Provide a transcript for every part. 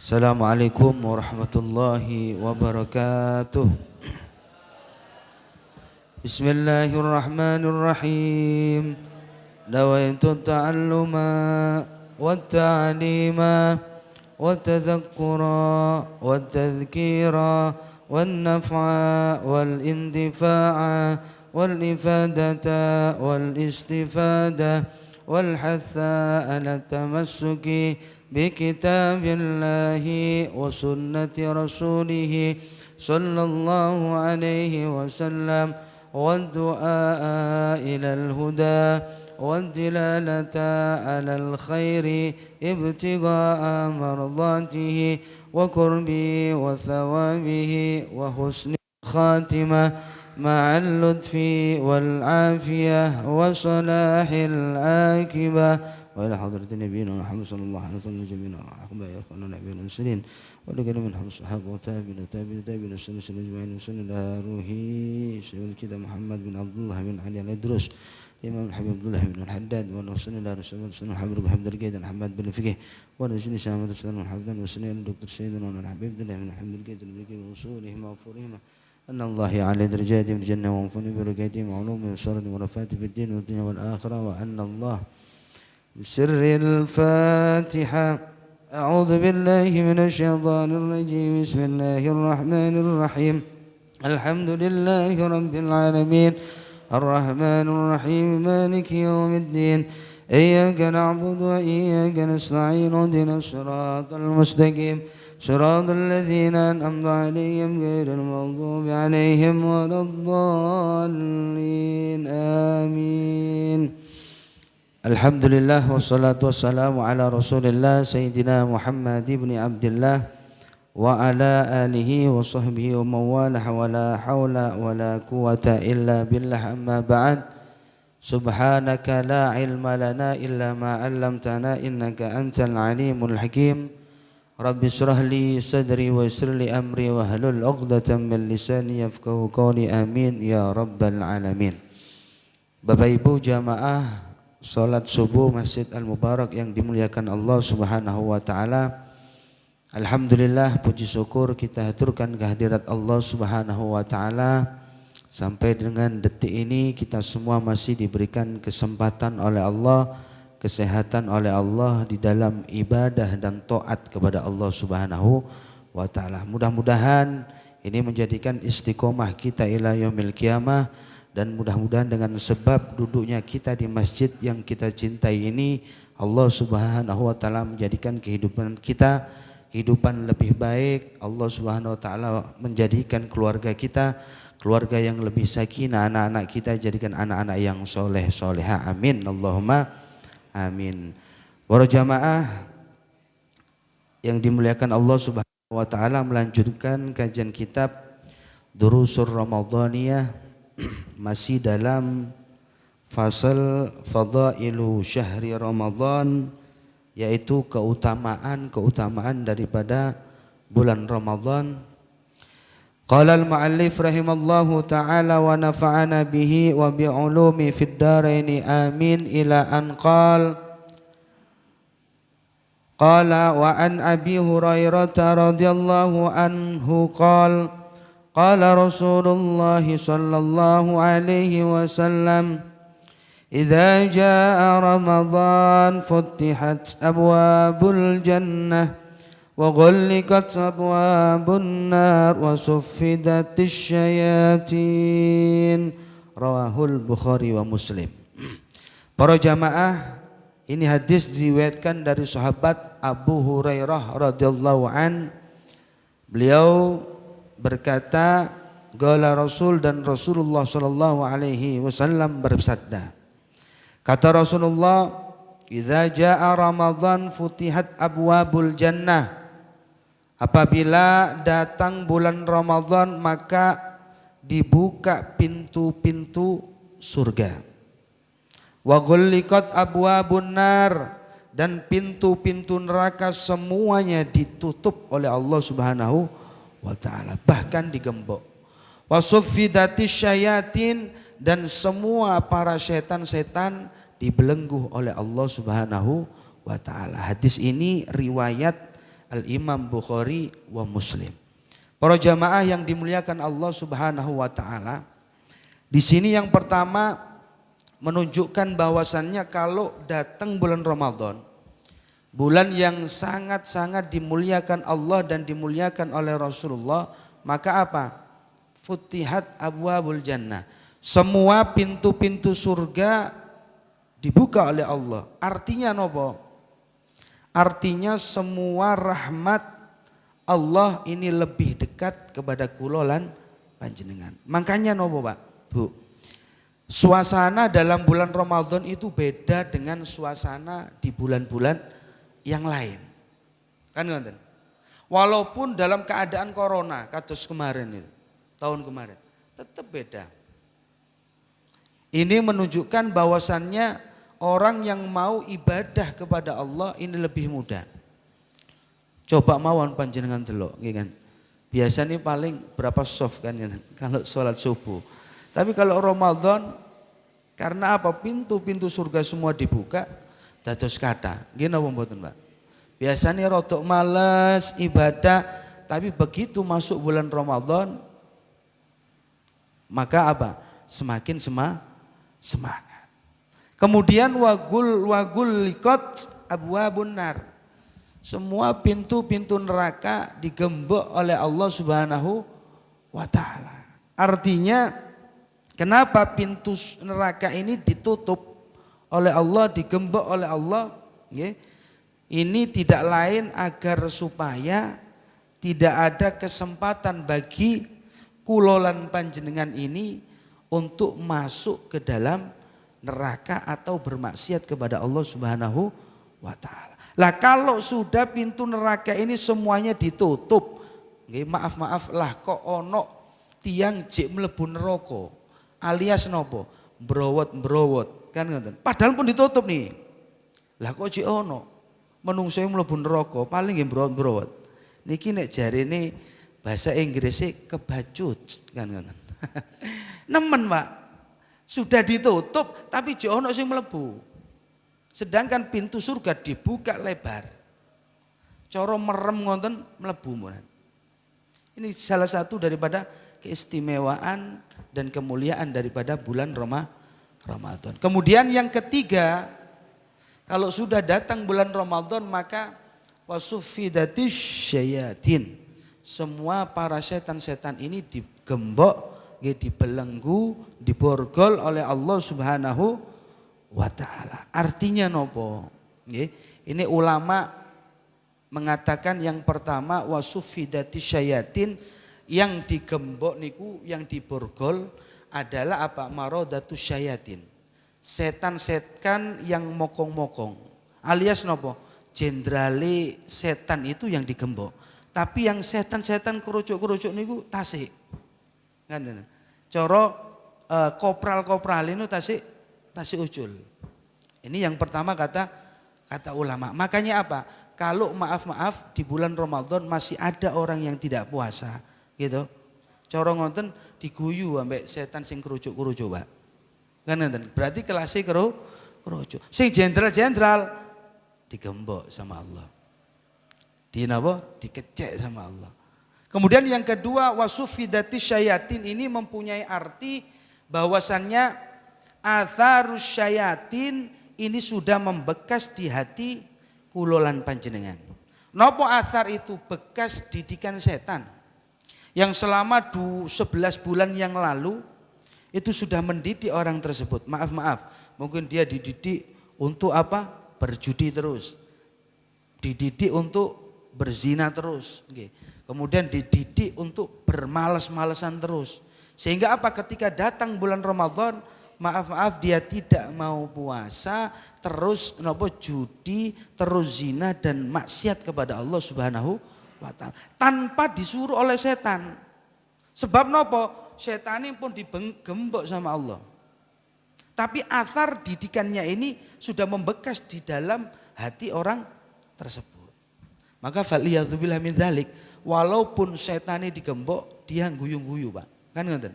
Assalamualaikum warahmatullahi wabarakatuh. Bismillahirrahmanirrahim. Nawaitu ta'alluma wat-ta'lima wat-tadhakkura wat-tadhkira wan-naf'a wal-intifa'a wal-ifadata wal-istifada wal-hatha ala tamassuki بكتاب الله وسنة رسوله صلى الله عليه وسلم والدعاء إلى الهدى والدلالة على الخير ابتغاء مرضاته وقربه وثوابه وحسن الخاتمة مع اللطف والعافية وصلاح العاقبة وإلى حضرة نبينا محمد صلى الله عليه وسلم جميعا وأحباب إخواننا النبيين المرسلين ولكن منهم الصحابة وتابعين تابعين السنة أجمعين وسنة إلى روحي سيد كذا محمد بن عبد الله بن علي الإدرس الإمام الحبيب عبد الله بن الحداد ونوصلنا إلى رسول الله صلى الله عليه وسلم حمد الجيد محمد بن الفقيه ونجني سامة السلام الحمدان وسنة الدكتور سيدنا الحبيب عبد الله بن حمد الجيد الفقيه وصولهم وفورهم أن الله على درجاتهم الجنة وانفني بركاتهم وعلومهم وسرد ورفات في الدين والدنيا والآخرة وأن الله بسر الفاتحة أعوذ بالله من الشيطان الرجيم بسم الله الرحمن الرحيم الحمد لله رب العالمين الرحمن الرحيم مالك يوم الدين إياك نعبد وإياك نستعين اهدنا الصراط المستقيم صراط الذين أنعمت عليهم غير المغضوب عليهم ولا الضالين آمين. Alhamdulillah wassalatu wassalamu ala rasulillah Sayyidina Muhammad ibn Abdillah wa ala alihi wa sahbihi wa mawalah wa la hawla wa la quwata illa billah amma ba'd. Subhanaka la ilma lana illa ma 'allamtana innaka antal alimul hakim. Rabbi shrah li sadri wa yassir li amri wa hlul 'uqdatam min lisani yafqahu qawli amin ya rabbal alamin. Bapak Ibu jamaah salat subuh Masjid Al-Mubarak yang dimuliakan Allah Subhanahu wa taala. Alhamdulillah, puji syukur kita haturkan kehadirat Allah Subhanahu wa taala. Sampai dengan detik ini kita semua masih diberikan kesempatan oleh Allah, kesehatan oleh Allah di dalam ibadah dan taat kepada Allah Subhanahu wa taala. Mudah-mudahan ini menjadikan istiqomah kita ila yaumil qiyamah. Dan mudah-mudahan dengan sebab duduknya kita di masjid yang kita cintai ini, Allah Subhanahu wa taala menjadikan kehidupan kita kehidupan lebih baik. Allah Subhanahu wa taala menjadikan keluarga kita keluarga yang lebih sakinah, anak-anak kita jadikan anak-anak yang soleh soleha. Amin Allahumma amin. Para jamaah yang dimuliakan Allah Subhanahu wa taala, melanjutkan kajian kitab Durusur Ramadhaniyah, masih dalam fasal Fadailu Syahri Ramadan, yaitu keutamaan daripada bulan Ramadan. Qala al-muallif rahimallahu ta'ala wa nafa'ana bihi wa bi'ulumi fid daraini amin ila an qala wa an Abi Hurairah radhiyallahu anhu qala قال رسول الله صلى الله عليه وسلم إذا جاء رمضان فتحت أبواب الجنة وغلقت أبواب النار وصفدت الشياطين رواه البخاري ومسلم. Para jamaah, ini hadis diriwayatkan dari sahabat Abu Hurairah radhiyallahu an. Beliau berkata, qala Rasul, dan Rasulullah sallallahu alaihi wasallam bersabda. Kata Rasulullah, idza jaa Ramadan futihat abwabul jannah. Apabila datang bulan Ramadan maka dibuka pintu-pintu surga. Wa ghulliqat abwabun nar, dan pintu-pintu neraka semuanya ditutup oleh Allah Subhanahu wa ta'ala, bahkan digembok. Wasuffidatis syayatin, dan semua para setan-setan dibelenggu oleh Allah Subhanahu wa ta'ala. Hadis ini riwayat Al-Imam Bukhari wa Muslim. Para jamaah yang dimuliakan Allah Subhanahu wa taala, di sini yang pertama menunjukkan bahwasannya kalau datang bulan Ramadan, bulan yang sangat-sangat dimuliakan Allah dan dimuliakan oleh Rasulullah, maka apa? Futihat abwabul jannah. Semua pintu-pintu surga dibuka oleh Allah. Artinya nopo? Artinya semua rahmat Allah ini lebih dekat kepada kulolan panjenengan. Makanya nopo Pak, Bu? Suasana dalam bulan Ramadan itu beda dengan suasana di bulan-bulan yang lain. Kan ngoten? Walaupun dalam keadaan corona kados kemarin itu, tahun kemarin, tetap beda. Ini menunjukkan bahwasannya orang yang mau ibadah kepada Allah ini lebih mudah. Coba mawon panjenengan delok, kan? Biasanya paling berapa soft kan kalau sholat subuh. Tapi kalau Ramadan, karena apa? Pintu-pintu surga semua dibuka, dados kata. Gini apa mboten, Pak? Biasanya rodok males ibadah, tapi begitu masuk bulan Ramadan, maka apa? Semakin semangat. Kemudian wagul likot abwabun nar. Semua pintu-pintu neraka digembok oleh Allah Subhanahu wa taala. Artinya kenapa pintu neraka ini ditutup oleh Allah, digembok oleh Allah? Ini tidak lain agar supaya tidak ada kesempatan bagi kulolan panjenengan ini untuk masuk ke dalam neraka atau bermaksiat kepada Allah Subhanahu wa taala. Lah kalau sudah pintu neraka ini semuanya ditutup, maaf lah kok ono tiang jek mlebu neraka alias nopo browot kan ngoten. Padahal pun ditutup nih. Lah kok jek ono menungso mlebu neraka paling nggih browot. Niki nek jarene bahasa Inggrisnya kebacut kan ngoten. Nemen Pak. Sudah ditutup tapi jek ono sing mlebu. Sedangkan pintu surga dibuka lebar. Coro merem ngonten mlebu monan. Ini salah satu daripada keistimewaan dan kemuliaan daripada bulan Ramadan. Kemudian yang ketiga, kalau sudah datang bulan Ramadan maka wasuffidatis syayatin. Semua para setan-setan ini digembok, dibelenggu, diborgol oleh Allah Subhanahu wa ta'ala. Artinya nopo? Ini ulama mengatakan yang pertama wasufidati syayatin, yang digembok niku, yang diborgol adalah apa? Marodatu syayatin. Setan-setan yang mokong-mokong. Alias nopo? Jenderali setan itu yang digembok. Tapi yang setan-setan kerucuk-kerucuk niku tasik. Kan? Coro kopral-kopral ini tasik ucul. Ini yang pertama kata ulama. Makanya apa? Kalau maaf di bulan Ramadan masih ada orang yang tidak puasa, gitu. Cara ngonten diguyu ambek setan sing kerucuk-kerucuk, Pak. Kan ngonten. Berarti kelasé kerucuk. Sing jenderal digembok sama Allah. Dikecek sama Allah. Kemudian yang kedua wasufidati syayatin, ini mempunyai arti bahwasannya atharus syayatin ini sudah membekas di hati kulolan panjenengan. Nopo athar itu? Bekas didikan setan yang selama 11 bulan yang lalu itu sudah mendidik orang tersebut. Maaf, mungkin dia dididik untuk apa? Berjudi terus, dididik untuk berzina terus, kemudian dididik untuk bermalas-malasan terus. Sehingga apa? Ketika datang bulan Ramadan, maaf dia tidak mau puasa, terus nopo judi, terus zina dan maksiat kepada Allah Subhanahu wa taala tanpa disuruh oleh setan. Sebab nopo? Setan ini pun digembok sama Allah. Tapi athar didikannya ini sudah membekas di dalam hati orang tersebut. Maka faliyadzubillah min dzalik, walaupun setan ini digembok, dia guyu-guyu, Pak. Kan ngoten?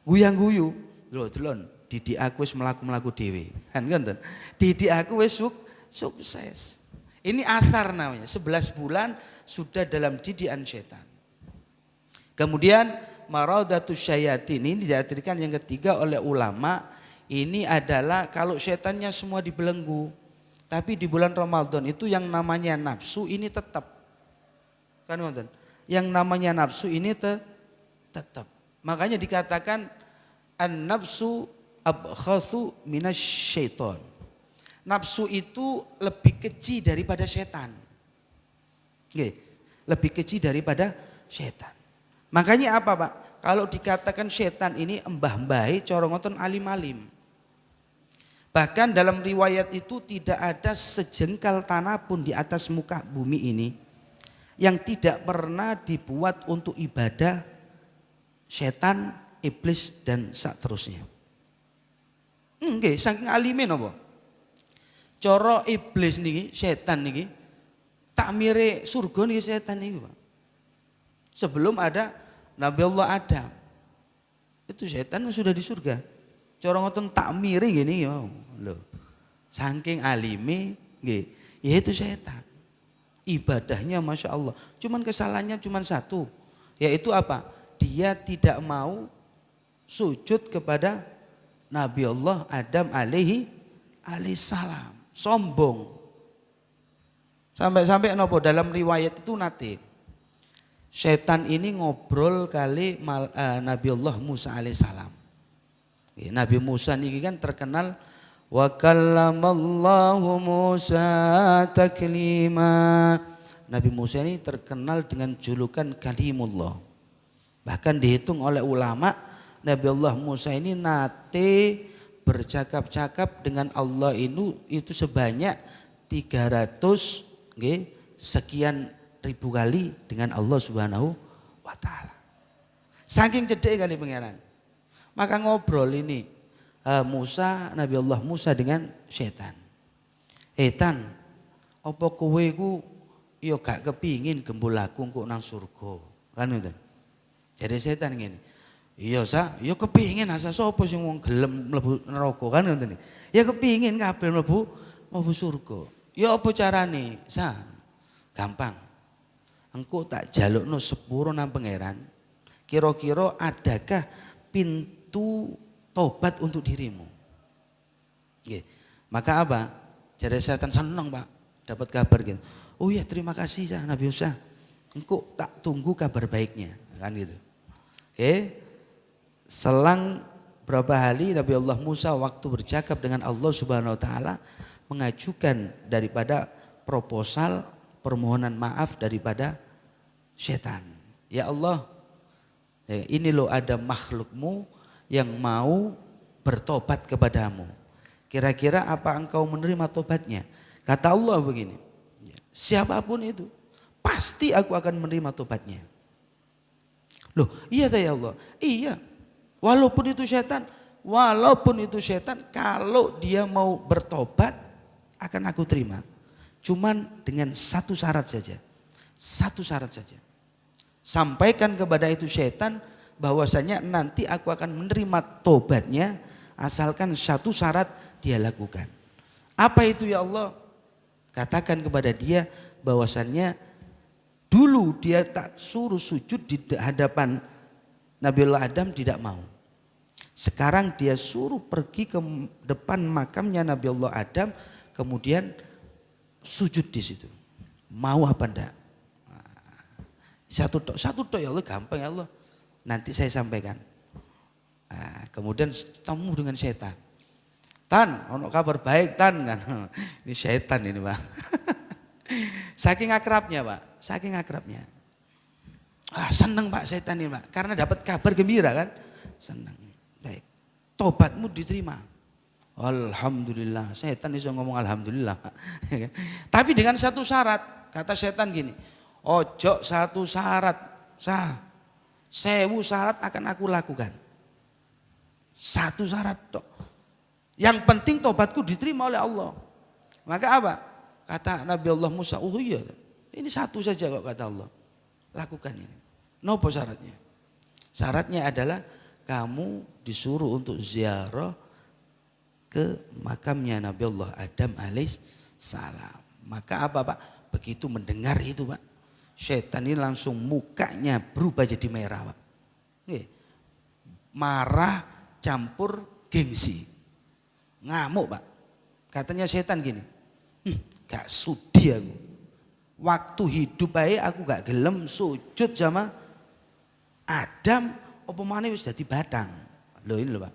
Guyang-guyu. Delon didik aku wis mlaku-mlaku dhewe. Kan ngoten. Didik aku wis sukses. Ini athar namanya, 11 bulan sudah dalam didikan setan. Kemudian maradatus syayatin ini diartikan yang ketiga oleh ulama, ini adalah kalau setannya semua dibelenggu. Tapi di bulan Ramadan itu yang namanya nafsu ini tetap. Kan nonton? Yang namanya nafsu ini tetap. Makanya dikatakan an-nafsu abkhatsu minasyaiton. Nafsu itu lebih kecil daripada setan. Oke, lebih kecil daripada setan. Makanya apa Pak? Kalau dikatakan setan ini mbah-mbahe cara ngoten alim-alim. Bahkan dalam riwayat itu tidak ada sejengkal tanah pun di atas muka bumi ini yang tidak pernah dibuat untuk ibadah setan, iblis dan seterusnya. Nggih, saking alime napa? Cara iblis niki, setan niki takmire surga niki setan niki, Pak. Sebelum ada Nabi Allah Adam. Itu setan sudah di surga. Cara ngoten takmire gini ya. Lho. Saking alime nggih, yaitu setan. Ibadahnya Masya Allah. Cuman kesalahannya cuman satu. Yaitu apa? Dia tidak mau sujud kepada Nabi Allah Adam alaihi salam. Sombong. Sampai-sampai nopo dalam riwayat itu nanti setan ini ngobrol kali Nabi Allah Musa alaihissalam. Nabi Musa ini kan terkenal wa kallamallahu Musa taklima. Nabi Musa ini terkenal dengan julukan Kalimullah. Bahkan dihitung oleh ulama Nabi Allah Musa ini nate bercakap-cakap dengan Allah itu sebanyak 300 sekian ribu kali dengan Allah Subhanahu wa taala. Saking cedek kali pangeran. Maka ngobrol ini Musa, Nabi Allah Musa dengan setan. Setan, apa kowe ku ya gak kepingin gembul aku kok nang surga. Kan itu. Jadi setan ngene. Iya sa, ya kepingin asa sapa sing wong gelem mlebu neraka kan ngoten. Ya kepingin kabeh mlebu surga. Ya apa carane? Sa, gampang. Engko tak jalukno sepuro nang pangeran. Kira-kira adakah pintu tobat untuk dirimu? Nggih. Maka apa? Jare setan seneng, Pak. Dapat kabar gitu. Oh ya terima kasih sa Nabi Musa. Engko tak tunggu kabar baiknya, kan gitu. Oke. Selang berapa hari Nabi Allah Musa waktu bercakap dengan Allah Subhanahu wa taala mengajukan daripada proposal permohonan maaf daripada setan. Ya Allah, ini loh ada makhlukmu yang mau bertobat kepadamu. Kira-kira apa engkau menerima tobatnya? Kata Allah begini, siapapun itu pasti aku akan menerima tobatnya. Loh iya ya Allah, iya. Walaupun itu setan, kalau dia mau bertobat akan aku terima. Cuman dengan satu syarat saja. Satu syarat saja. Sampaikan kepada itu setan bahwasanya nanti aku akan menerima tobatnya asalkan satu syarat dia lakukan. Apa itu ya Allah? Katakan kepada dia bahwasannya dulu dia tak suruh sujud di hadapan Nabiullah Adam tidak mau. Sekarang dia suruh pergi ke depan makamnya Nabiullah Adam, kemudian sujud di situ. Mau apa enggak? Satu tok ya Allah, gampang ya Allah. Nanti saya sampaikan. Kemudian ketemu dengan setan. Tan, ono kabar baik tan kan. Ini setan ini Pak. Saking akrabnya Pak, saking akrabnya. Seneng Pak setan ini Pak, karena dapat kabar gembira kan. Seneng. Baik, tobatmu diterima. Alhamdulillah, setan bisa ngomong alhamdulillah. Tapi dengan satu syarat, kata setan gini, ojo satu syarat, 1000 syarat akan aku lakukan. Satu syarat tok. Yang penting tobatku diterima oleh Allah. Maka apa? Kata Nabi Allah Musa, oh iya, ini satu saja kok kata Allah. Lakukan ini. Nopo syaratnya? Syaratnya adalah kamu disuruh untuk ziarah ke makamnya Nabi Allah Adam alaihissalam. Maka apa Pak? Begitu mendengar itu Pak, setan ini langsung mukanya berubah jadi merah Pak. Marah campur gengsi. Ngamuk Pak. Katanya setan gini, gak sudi aku. Waktu hidup aja aku gak gelem sujud sama Adam, apa maneh wis dadi batang. Loh ini loh Pak.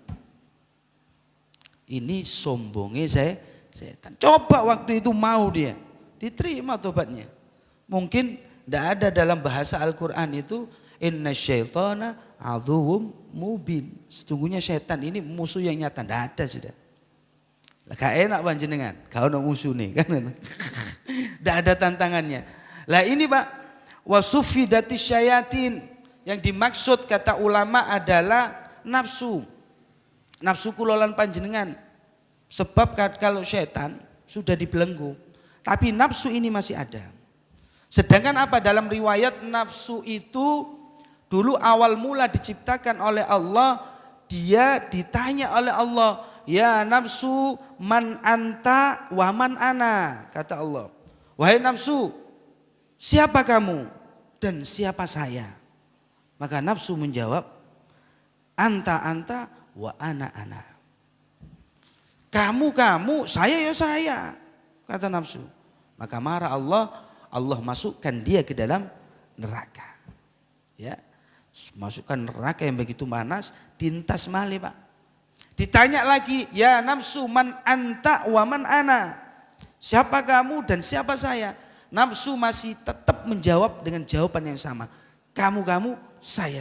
Ini sombongnya setan. Coba waktu itu mau dia, diterima tobatnya. Mungkin tidak ada dalam bahasa Al-Quran itu inna syaitana aduwwum mubin. Sesungguhnya setan ini musuh yang nyata. Tidak ada sudah. Gak enak panjenengan, kau no musuh nih kan. Tidak ada tantangannya. Lah ini Pak, wasufidati syayatin, yang dimaksud kata ulama adalah nafsu. Nafsu kulolan panjenengan. Sebab kalau setan sudah dibelenggu, tapi nafsu ini masih ada. Sedangkan apa dalam riwayat nafsu itu dulu awal mula diciptakan oleh Allah, dia ditanya oleh Allah, ya nafsu man anta wa man ana, kata Allah. Wahai nafsu, siapa kamu dan siapa saya? Maka nafsu menjawab, anta wa ana. Kamu, saya ya saya, kata nafsu. Maka marah Allah masukkan dia ke dalam neraka. Ya, masukkan neraka yang begitu panas, tintas malih Pak. Ditanya lagi, ya nafsu man anta wa man ana. Siapa kamu dan siapa saya? Nafsu masih tetap menjawab dengan jawaban yang sama. Kamu, saya.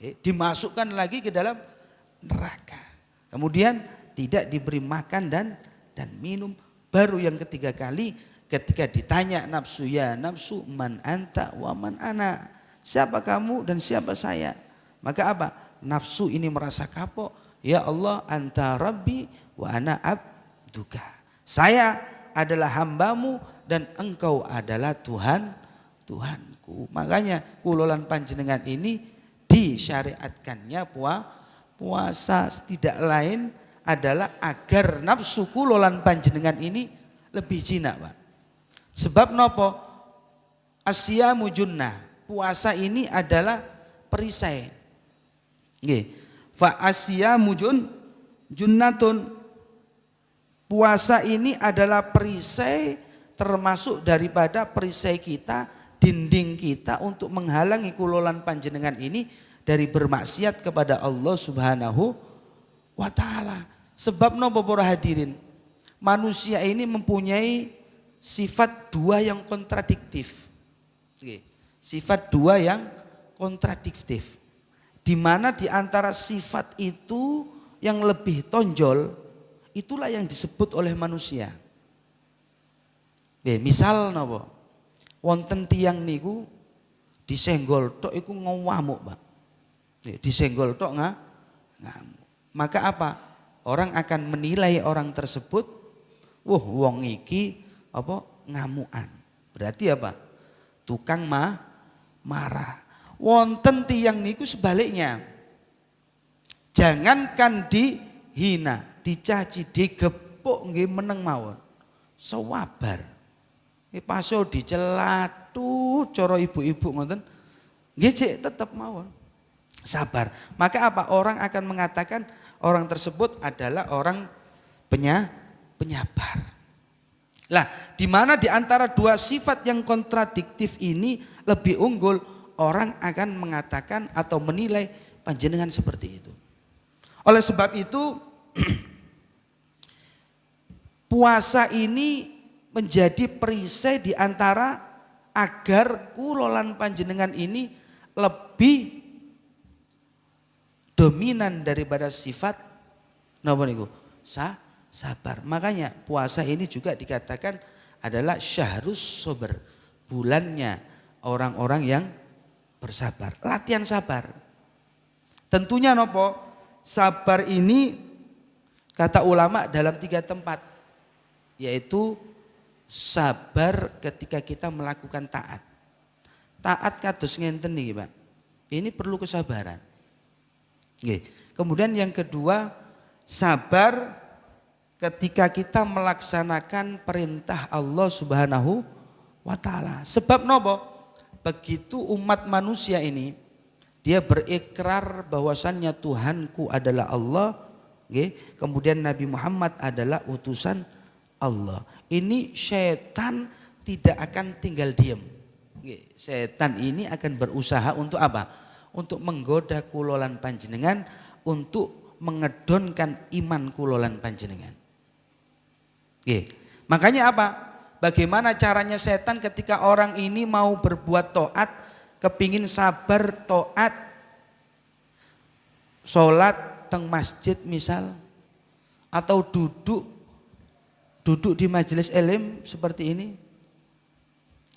Dimasukkan lagi ke dalam neraka. Kemudian tidak diberi makan dan minum. Baru yang ketiga kali ketika ditanya nafsu, ya nafsu man anta wa man ana. Siapa kamu dan siapa saya? Maka apa? Nafsu ini merasa kapok. Ya Allah, anta rabbi wa ana abduka. Saya adalah hambamu dan engkau adalah Tuhanku. Makanya kulolan panjenengan ini disyariatkannya puasa, tidak lain adalah agar nafsu kulolan panjenengan ini lebih jinak Pak. Sebab nopo? Asyamu junnah. Puasa ini adalah perisai. Nggih. Fa asyamu junnatun. Puasa ini adalah perisai, termasuk daripada perisai kita, dinding kita untuk menghalangi kulolan panjenengan ini dari bermaksiat kepada Allah Subhanahu wa taala. Sebab nopo para hadirin, manusia ini mempunyai sifat dua yang kontradiktif. Sifat dua yang kontradiktif. Di mana di antara sifat itu yang lebih tonjol, itulah yang disebut oleh manusia. Misal napa? Wonten tiyang niku disenggol tok iku ngamuk, Pak. Disenggol tok ngamuk. Maka apa? Orang akan menilai orang tersebut, wong iki apa ngamukan. Berarti apa? Tukang marah. Wonten tiyang niku sebaliknya. Jangankan dihina, dicaci, digepuk nggih meneng mawon. Sawabar. Paso dicelatu cara ibu-ibu ngoten. Nggih cek tetep mawon. Sabar. Maka apa? Orang akan mengatakan orang tersebut adalah orang penyabar. Lah, di mana di antara dua sifat yang kontradiktif ini lebih unggul, orang akan mengatakan atau menilai panjenengan seperti itu. Oleh sebab itu puasa ini menjadi perisai di antara agar kulolan panjenengan ini lebih dominan daripada sifat napa niku? Sabar. Makanya puasa ini juga dikatakan adalah syahrus sober, bulannya orang-orang yang bersabar, latihan sabar. Tentunya nopo? Sabar ini kata ulama dalam 3 tempat, yaitu sabar ketika kita melakukan taat. Taat kados ngenten niki, Pak. Ini perlu kesabaran. Kemudian yang kedua, sabar ketika kita melaksanakan perintah Allah Subhanahu wa taala. Sebab nopo? Begitu umat manusia ini dia berikrar bahwasannya Tuhanku adalah Allah, kemudian Nabi Muhammad adalah utusan Allah. Ini syaitan tidak akan tinggal diam. Syaitan ini akan berusaha untuk apa? Untuk menggoda kulolan panjenengan, untuk mengedonkan iman kulolan panjenengan. Makanya apa? Bagaimana caranya setan ketika orang ini mau berbuat taat, kepingin sabar taat, sholat teng masjid misal, atau duduk di majelis ilmu seperti ini,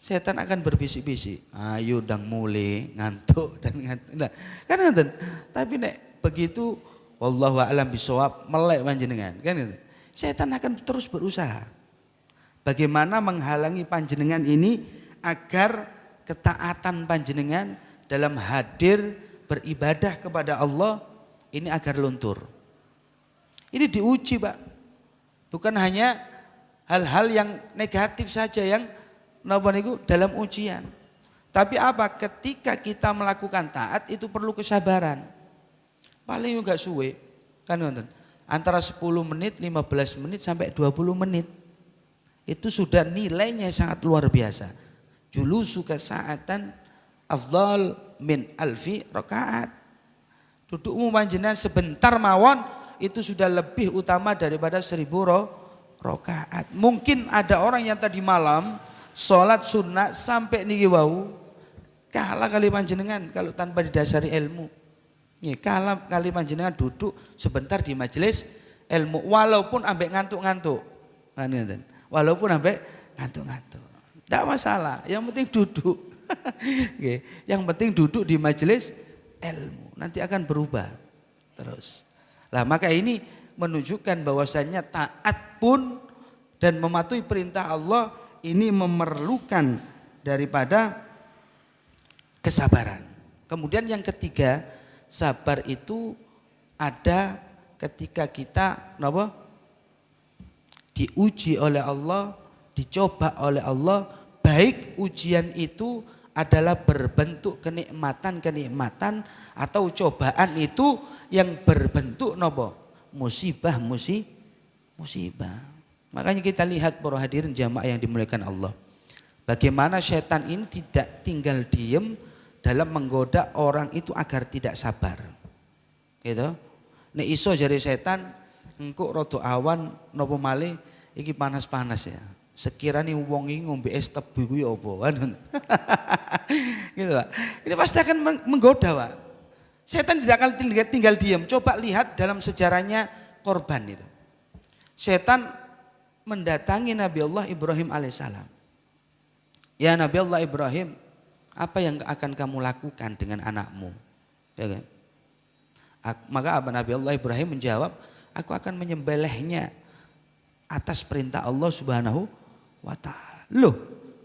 setan akan berbisik-bisik, ayo dang mulai ngantuk dan ngantuk. Nah, kan ngantuk. Tapi nek begitu, wallahu a'lam bishawab, melek panjenengan, kan gitu. Setan akan terus berusaha bagaimana menghalangi panjenengan ini agar ketaatan panjenengan dalam hadir beribadah kepada Allah ini agar luntur. Ini diuji, Pak. Bukan hanya hal-hal yang negatif saja yang dalam ujian. Tapi apa? Ketika kita melakukan taat itu perlu kesabaran. Paling juga suwe, kan nonton. Antara 10 menit, 15 menit sampai 20 menit. Itu sudah nilainya sangat luar biasa. Julusu saatan afdal min alfi rakaat. Dudukmu panjenengan sebentar mawon itu sudah lebih utama daripada 1000 rakaat. Mungkin ada orang yang tadi malam sholat sunnah sampai niki wau kalah kali panjenengan kalau tanpa didasari ilmu. Kalah kali panjenengan duduk sebentar di majelis ilmu walaupun ambek ngantuk-ngantuk. Walaupun ambek ngantuk-ngantuk. Tidak masalah, yang penting duduk. Yang penting duduk di majelis ilmu. Nanti akan berubah terus. Lah maka ini menunjukkan bahwasannya taat pun dan mematuhi perintah Allah ini memerlukan daripada kesabaran. Kemudian yang ketiga, sabar itu ada ketika kita diuji oleh Allah, dicoba oleh Allah, baik ujian itu adalah berbentuk kenikmatan atau cobaan itu yang berbentuk musibah. Makanya kita lihat para hadirin jamaah yang dimuliakan Allah. Bagaimana setan ini tidak tinggal diem dalam menggoda orang itu agar tidak sabar. Gitu. Nek iso jari setan engko rada awan napa malih iki panas-panas ya. Sekiranya wong iki ngombe es tebu kuwi apa kan. Gitu Pak. Ini pasti akan menggoda, Pak. Setan tidak akan tinggal diam. Coba lihat dalam sejarahnya korban itu. Setan mendatangi Nabi Allah Ibrahim alaihissalam. Ya Nabi Allah Ibrahim, apa yang akan kamu lakukan dengan anakmu? Ya kan? Maka apa Nabi Allah Ibrahim menjawab, aku akan menyembelihnya atas perintah Allah Subhanahu wa taala. Loh,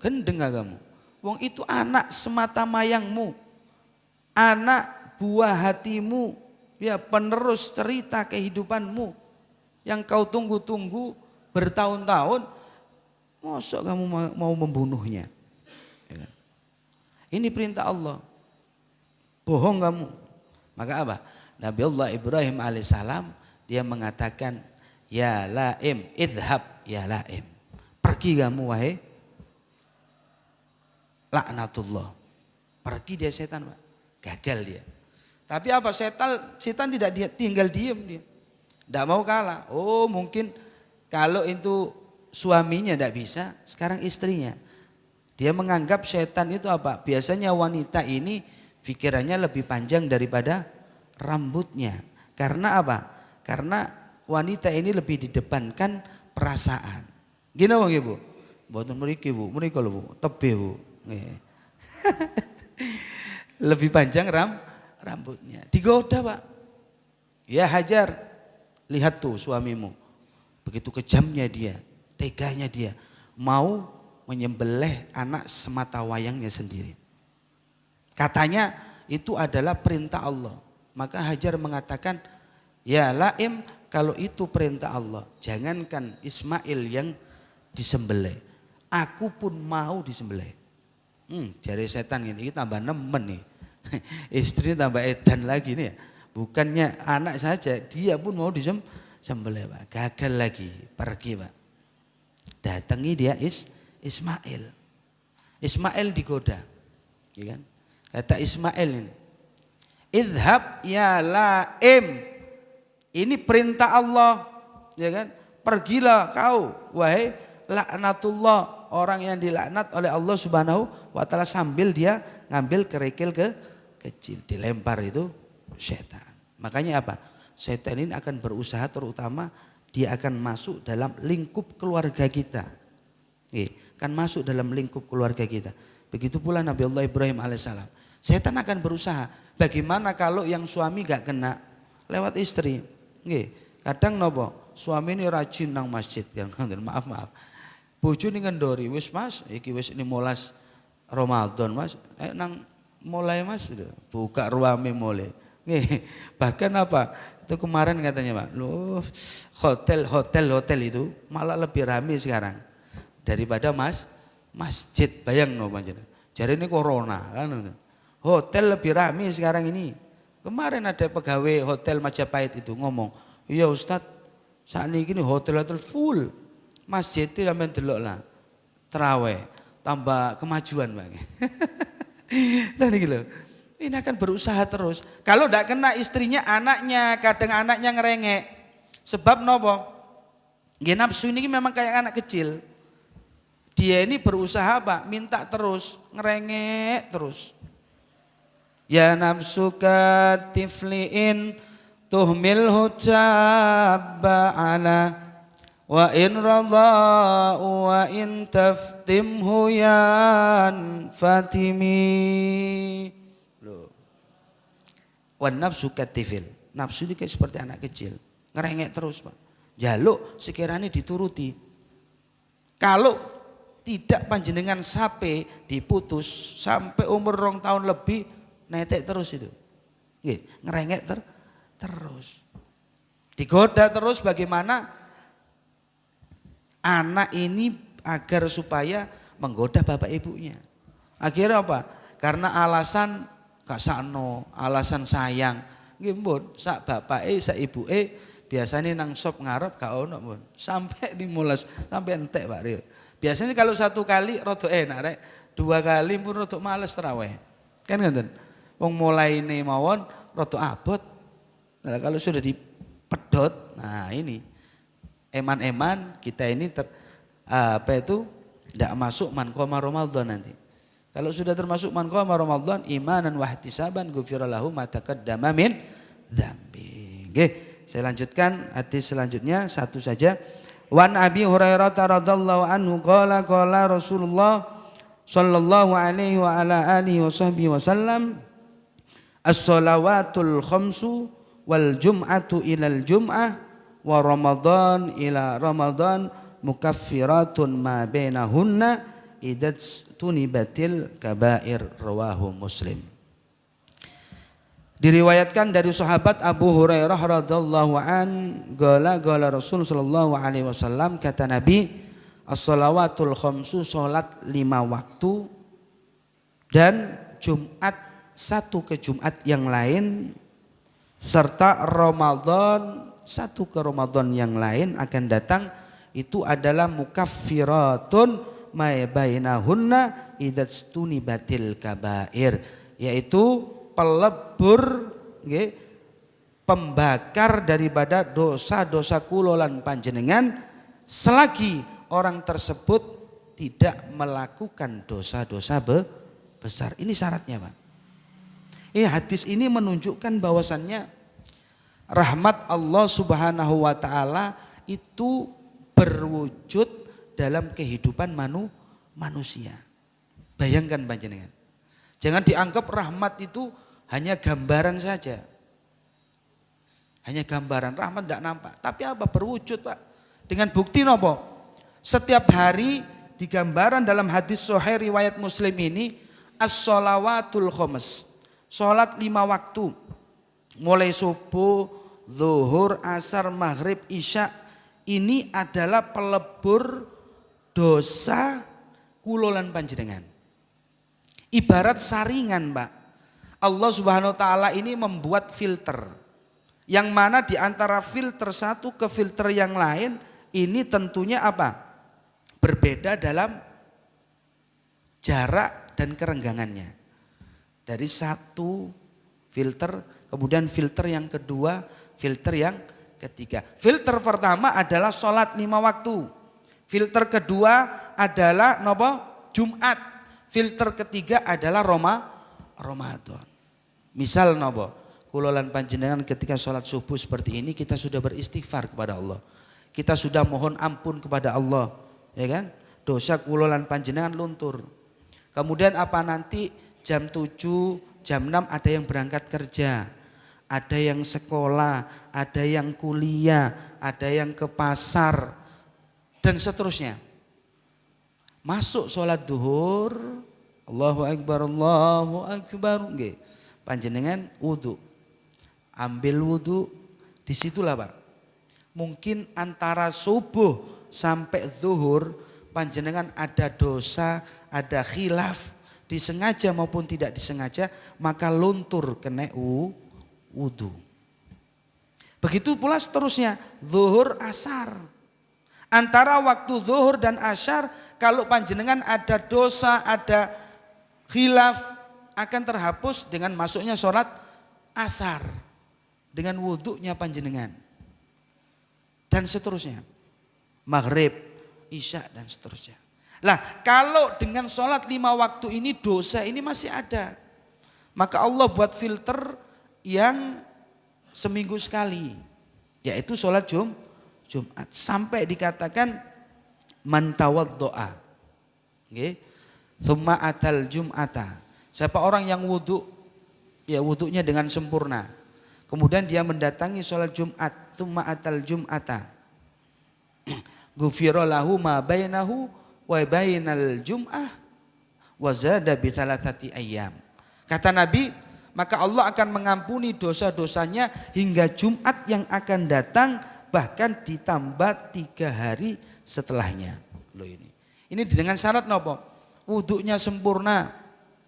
gendeng kamu. Wong itu anak semata mayangmu. Anak buah hatimu, ya penerus cerita kehidupanmu yang kau tunggu-tunggu bertahun-tahun. Mosok kamu mau membunuhnya? Ya kan? Ini perintah Allah. Bohong kamu. Maka apa? Nabi Allah Ibrahim alaihissalam dia mengatakan, ya laim idhab ya laim. Pergi kamu wahai laknatullah. Pergi dia setan, Pak. Gagal dia. Tapi apa setan tidak tinggal diam dia. Tidak mau kalah. Oh mungkin kalau itu suaminya tidak bisa, sekarang istrinya. Dia menganggap setan itu apa? Biasanya wanita ini pikirannya lebih panjang daripada rambutnya. Karena apa? Karena wanita ini lebih didepankan perasaan. Gini bang ibu, buatan mereka bu, mereka loh bu, tebe bu, lebih panjang rambutnya. Digoda Pak. Ya Hajar, lihat tuh suamimu, begitu kejamnya dia, teganya dia, mau menyembelih anak semata wayangnya sendiri. Katanya itu adalah perintah Allah. Maka Hajar mengatakan, ya laim kalau itu perintah Allah, jangankan Ismail yang disembelih, aku pun mau disembelih. Jari setan ini tambah nemen nih. Istri tambah edan lagi nih. Bukannya anak saja, dia pun mau disembelih, Pak. Gagal lagi, pergi, Pak. Datangi dia Ismail. Ismail digoda. Ya kan? Kata Ismail ini, idhab ya laim. Ini perintah Allah, ya kan? Pergilah kau, wahai laknatullah, orang yang dilaknat oleh Allah Subhanahu wa taala, sambil dia ngambil kerikil kecil, dilempar itu setan. Makanya apa? Setan ini akan berusaha, terutama dia akan masuk dalam lingkup keluarga kita. Akan masuk dalam lingkup keluarga kita. Begitu pula Nabi Allah Ibrahim alaihissalam. Setan akan berusaha. Bagaimana kalau yang suami gak kena lewat istri? Kadang nopo suami ini rajin nang masjid kan, maaf. Bojo ini ngendori, wis mas, iki wis ini molas Ramadan mas, nang mulai mas, buka ruame mulai. Bahkan apa? Itu kemarin katanya Pak, loh hotel itu malah lebih ramai sekarang daripada masjid. Bayang no panjenengan. Jadi ini corona kan. Hotel lebih ramai sekarang ini. Kemarin ada pegawai hotel Majapahit itu ngomong, iya Ustadz, saat ini hotel full, masjid itu sampai delok lah, terawih, tambah kemajuan Bang. Nah ini loh, ini akan berusaha terus. Kalau tidak kena istrinya, anaknya, kadang anaknya ngerengek. Sebab nopo, nafsu ini memang kayak anak kecil. Dia ini berusaha Pak, minta terus, ngerengek terus. Ya nafsuka tifliin tuhmilhu tabba'ala wa in radha wa in taftimhu yan fatimi. Wan nafsuka tifil. Nafsu ini kayak seperti anak kecil, ngerengek terus Pak. Jaluk sekiranya dituruti. Kalau tidak panjenengan sampai diputus sampai umur 2 tahun lebih, netek terus itu, ngerengek terus, digoda terus. Bagaimana anak ini agar supaya menggoda bapak ibunya? Akhirnya apa? Karena alasan kasano, alasan sayang, nggih sak bapake sak ibuke biasanya nang sop ngarep gak ono pun, sampai dimulas, sampai entek Pak Rio. Biasanya kalau 1 kali rada enak rek, 2 kali pun rada males tarawih, kan ngoten. Wong mulai ini mawon rada abot. Nah, kalau sudah dipedot, nah ini eman-eman kita ini tidak masuk man qoma Ramadan nanti. Kalau sudah termasuk man qoma Ramadan imanan wa ihtisaban ghufira lahu ma taqaddama min dzambi. Nggih, saya lanjutkan hadis selanjutnya satu saja. Wan Abi Hurairah radhiyallahu anhu qala Rasulullah sallallahu alaihi wa ala alihi wasallam, as-salawatul khamsu wal jum'atu ilal jum'ah wa ramadan ila ramadan mukaffiratun ma bainahunna idat tunibatil kabair, rawahu Muslim. Diriwayatkan dari sahabat Abu Hurairah radhiyallahu an, qala Rasul sallallahu alaihi wasallam, kata Nabi, as-salawatul khamsu, salat 5 waktu, dan Jumat satu ke Jumat yang lain, serta Ramadan satu ke Ramadan yang lain akan datang, itu adalah mukaffiratun ma bainahunna idastunibatil kabair, yaitu pelebur, pembakar daripada dosa-dosa kulolan panjenengan selagi orang tersebut tidak melakukan dosa-dosa besar. Ini syaratnya Pak. Hadis ini menunjukkan bahwasannya rahmat Allah Subhanahu wa taala itu berwujud dalam kehidupan manusia. Bayangkan panjenengan. Jangan dianggap rahmat itu hanya gambaran saja. Hanya gambaran, rahmat tidak nampak. Tapi apa? Berwujud Pak. Dengan bukti nopo? Setiap hari di gambaran dalam hadis sahih riwayat Muslim ini, as-shalawatul khams. Sholat 5 waktu, mulai subuh, zuhur, asar, maghrib, isya ini adalah pelebur dosa kula lan panjenengan. Ibarat saringan, Pak. Allah Subhanahu wa taala ini membuat filter. Yang mana di antara filter satu ke filter yang lain ini tentunya apa? Berbeda dalam jarak dan kerenggangannya. Dari satu filter, kemudian filter yang kedua, filter yang ketiga. Filter pertama adalah sholat 5 waktu. Filter kedua adalah nopo? Jumat. Filter ketiga adalah Ramadan. Misal nopo? Kula lan panjenengan ketika sholat subuh seperti ini kita sudah beristighfar kepada Allah. Kita sudah mohon ampun kepada Allah, ya kan? Dosa kula lan panjenengan luntur. Kemudian apa nanti jam 7, jam 6 ada yang berangkat kerja, ada yang sekolah, ada yang kuliah, ada yang ke pasar dan seterusnya. Masuk sholat duhur, Allahu Akbar, nggih. Panjenengan wudu. Ambil wudu, disitulah Pak. Mungkin antara subuh sampai zuhur panjenengan ada dosa, ada khilaf, disengaja maupun tidak disengaja, maka luntur kena wudu. Begitu pula seterusnya, zuhur, asar. Antara waktu zuhur dan asar, kalau panjenengan ada dosa, ada khilaf, akan terhapus dengan masuknya sholat asar. Dengan wudunya panjenengan. Dan seterusnya. Maghrib, isya dan seterusnya. Lah kalau dengan sholat 5 waktu ini dosa ini masih ada. Maka Allah buat filter yang seminggu sekali. Yaitu sholat Jumat. Sampai dikatakan man tawaddo'a. Nggih. Tsumma atal jum'ata. Siapa orang yang wudu, ya wudunya dengan sempurna. Kemudian dia mendatangi sholat Jumat. Tsumma atal jum'ata. Ghufira lahu ma bainahu wa bainal jum'ah wa zada bi thalathati ayyam. Kata Nabi, maka Allah akan mengampuni dosa-dosanya hingga Jumat yang akan datang, bahkan ditambah 3 hari setelahnya. Loh ini. Ini dengan syarat nopo? Wudunya sempurna.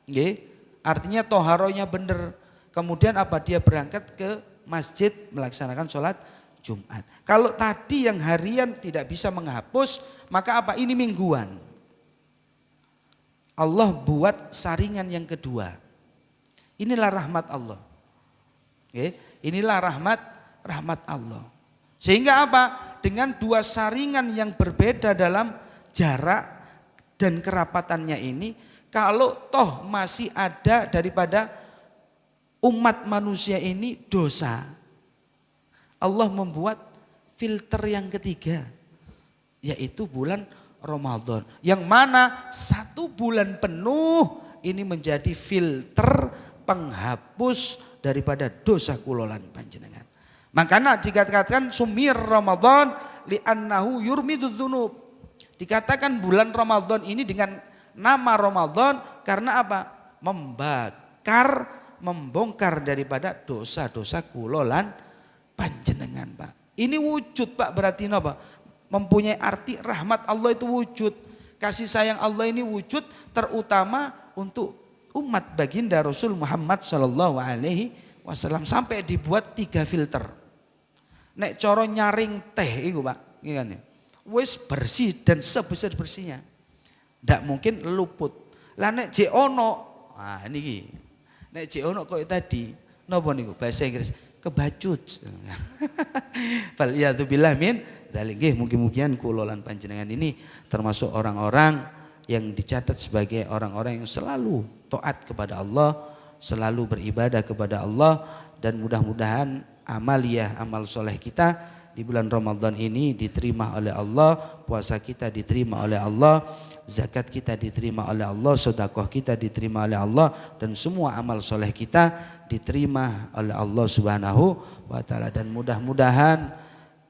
Nggih. Artinya toharonya bener. Kemudian apa? Dia berangkat ke masjid melaksanakan sholat Jumat. Kalau tadi yang harian tidak bisa menghapus, maka apa? Ini mingguan. Allah buat saringan yang kedua. Inilah rahmat Allah. Oke, inilah rahmat Allah. Sehingga apa? Dengan 2 saringan yang berbeda dalam jarak dan kerapatannya ini, kalau toh masih ada daripada umat manusia ini dosa, Allah membuat filter yang ketiga, yaitu bulan Ramadan. Yang mana 1 bulan penuh ini menjadi filter penghapus daripada dosa kulolan panjenengan. Makanya dikatakan sumir Ramadan li'annahu yurmiduz dzunub. Dikatakan bulan Ramadan ini dengan nama Ramadan karena apa? Membongkar daripada dosa-dosa kulolan panjenengan, Pak. Ini wujud, Pak, berarti apa? Mempunyai arti rahmat Allah itu wujud. Kasih sayang Allah ini wujud terutama untuk umat baginda Rasul Muhammad sallallahu alaihi wasallam, sampai dibuat 3 filter. Nek coro nyaring teh itu, Pak, ngene. Wis bersih dan sebesar bersihnya. Ndak mungkin luput. Lah nek jek ono, niki. Nek jek ono koyo tadi, napa niku bahasa Inggris? Kebacut. Fal yadzubillah min dzalik. Nggih, mugi-mugian kula lan panjenengan ini termasuk orang-orang yang dicatat sebagai orang-orang yang selalu taat kepada Allah, selalu beribadah kepada Allah, dan mudah-mudahan amal soleh kita di bulan Ramadan ini diterima oleh Allah, puasa kita diterima oleh Allah, zakat kita diterima oleh Allah, sedekah kita diterima oleh Allah, dan semua amal soleh kita diterima oleh Allah Subhanahu wa taala. Dan mudah-mudahan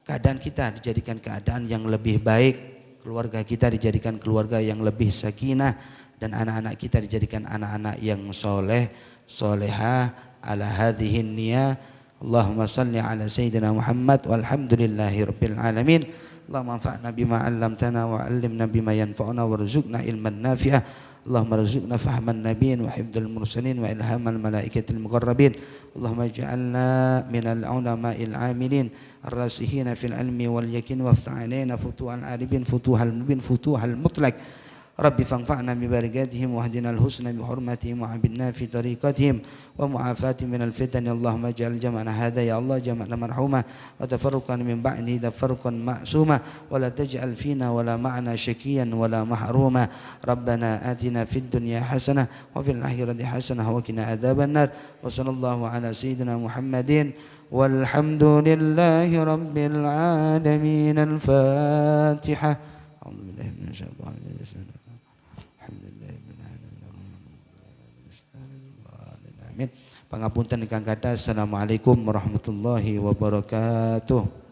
keadaan kita dijadikan keadaan yang lebih baik, keluarga kita dijadikan keluarga yang lebih sakinah, dan anak-anak kita dijadikan anak-anak yang soleh, solehah ala hadhihin niyah. Allahumma salli ala sayyidina Muhammad walhamdulillahi rabbil alamin. Allahumma anfa'na bima 'allamtana wa 'allimna bima yanfa'una warzuqna ilman nafi'ah. Allahumma rzuqna fahman nabiyyin wa hifdzal mursalin wa ilhamal malaikatil muqarrabin. Allahumma ij'alna minal ulama'il 'amilin ar-rasihina fil ilmi wal yakin waftah 'alaina futuhal arifin futuhal mubin futuhal mutlaq. Rabbi fanfa'na bi barakatihim wahdinal husna bi hurmatihim wa abidna fi tariqatihim wa mu'afatihim minal fitan. Allahumma ij'al jam'ana hadha ya Allah jam'an marhuma wa tafarruqan min ba'di tafarruqan ma'suma wa la taj'al fina wa la ma'na syakiyan wa la mahruma. Rabbana atina fid dunya hasanah wa fil akhirati hasanah wa qina adzabannar. Wa sallallahu ala sayyidina Muhammadin walhamdulillahi rabbil alamin. Al-Fatihah. A'udzubillahi minasyaitonir rajim. Amin. Pangapunten ingkang kathah. Assalamualaikum warahmatullahi wabarakatuh.